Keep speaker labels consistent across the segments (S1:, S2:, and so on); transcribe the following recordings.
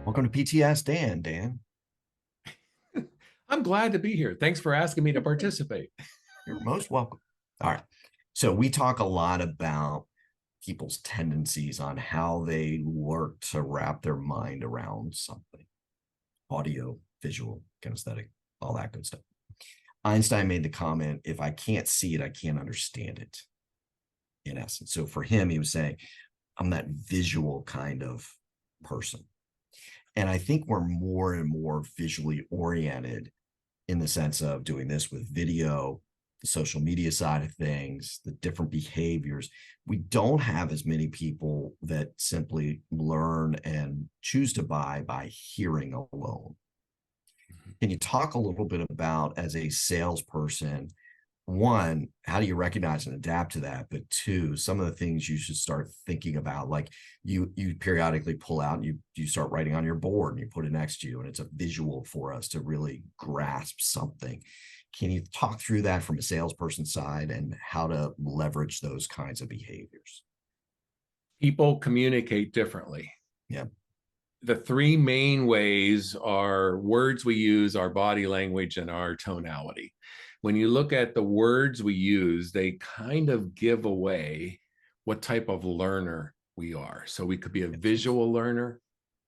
S1: Welcome to PTS, Dan. Dan,
S2: I'm glad to be here. Thanks for asking me to participate.
S1: you're most welcome. All right. So we talk a lot about people's tendencies on how they work to wrap their mind around something: audio, visual, kinesthetic, all that good stuff. Einstein made the comment, if I can't see it, I can't understand it, in essence. So for him, he was saying, I'm that visual kind of person. And I think we're more and more visually oriented in the sense of doing this with video, the social media side of things, the different behaviors. We don't have as many people that simply learn and choose to buy by hearing alone. Can you talk a little bit about, as a salesperson, one, how do you recognize and adapt to that? But two, some of the things you should start thinking about, like you periodically pull out and you start writing on your board and you put it next to you, and it's a visual for us to really grasp something. Can you talk through that from a salesperson side and how to leverage those kinds of behaviors?
S2: People communicate differently.
S1: Yeah.
S2: The three main ways are words we use, our body language, and our tonality. When you look at the words we use, they kind of give away what type of learner we are. So we could be a visual learner,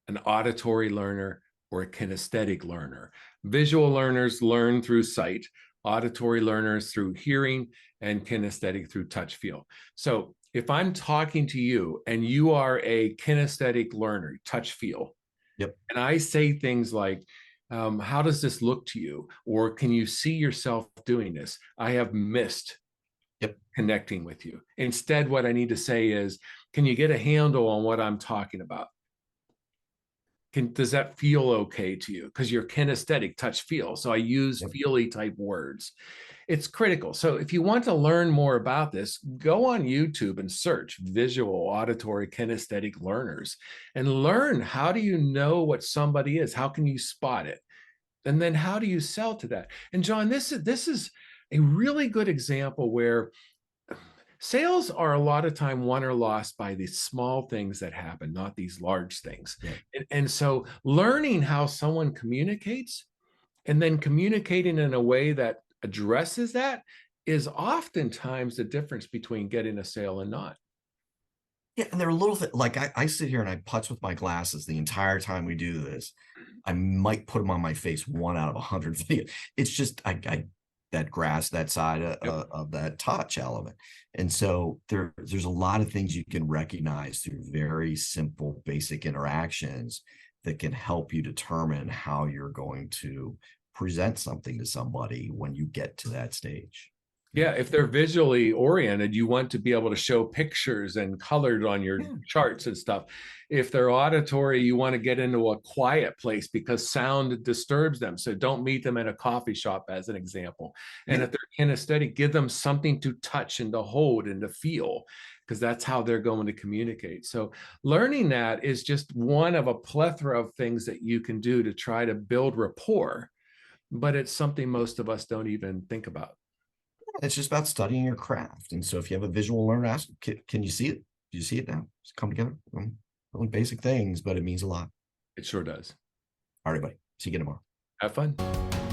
S2: an auditory learner, or a kinesthetic learner. Visual learners learn through sight, auditory learners through hearing, and kinesthetic through touch feel. So if I'm talking to you and you are a kinesthetic learner, touch feel,
S1: Yep.
S2: and I say things like, how does this look to you? Or can you see yourself doing this? I have missed connecting with you. Instead, what I need to say is, can you get a handle on what I'm talking about? Does that feel okay to you? Because you're kinesthetic, touch feel. So I use feely type words. It's critical. So if you want to learn more about this, go on YouTube and search visual, auditory, kinesthetic learners and learn, how do you know what somebody is? How can you spot it? And then how do you sell to that? And John, this is a really good example where sales are a lot of time won or lost by these small things that happen, not these large things.
S1: Yeah.
S2: And so learning how someone communicates and then communicating in a way that addresses that is oftentimes the difference between getting a sale and not.
S1: Yeah, and they're a little bit like I sit here and I putz with my glasses the entire time we do this. I might put them on my face 1 out of 100 videos. It's just I that grasp that side of that touch element. And so there's a lot of things you can recognize through very simple, basic interactions that can help you determine how you're going to present something to somebody when you get to that stage.
S2: Yeah, if they're visually oriented, you want to be able to show pictures and colored on your
S1: Yeah.
S2: charts and stuff. If they're auditory, you want to get into a quiet place because sound disturbs them. So don't meet them in a coffee shop, as an example. And
S1: Yeah.
S2: if they're kinesthetic, give them something to touch and to hold and to feel, because that's how they're going to communicate. So learning that is just one of a plethora of things that you can do to try to build rapport, but it's something most of us don't even think about.
S1: It's just about studying your craft. And so if you have a visual learner, ask, can you see it? Do you see it now? It's come together. Really basic things, but it means a lot.
S2: It sure does.
S1: All right, buddy. See you again tomorrow.
S2: Have fun.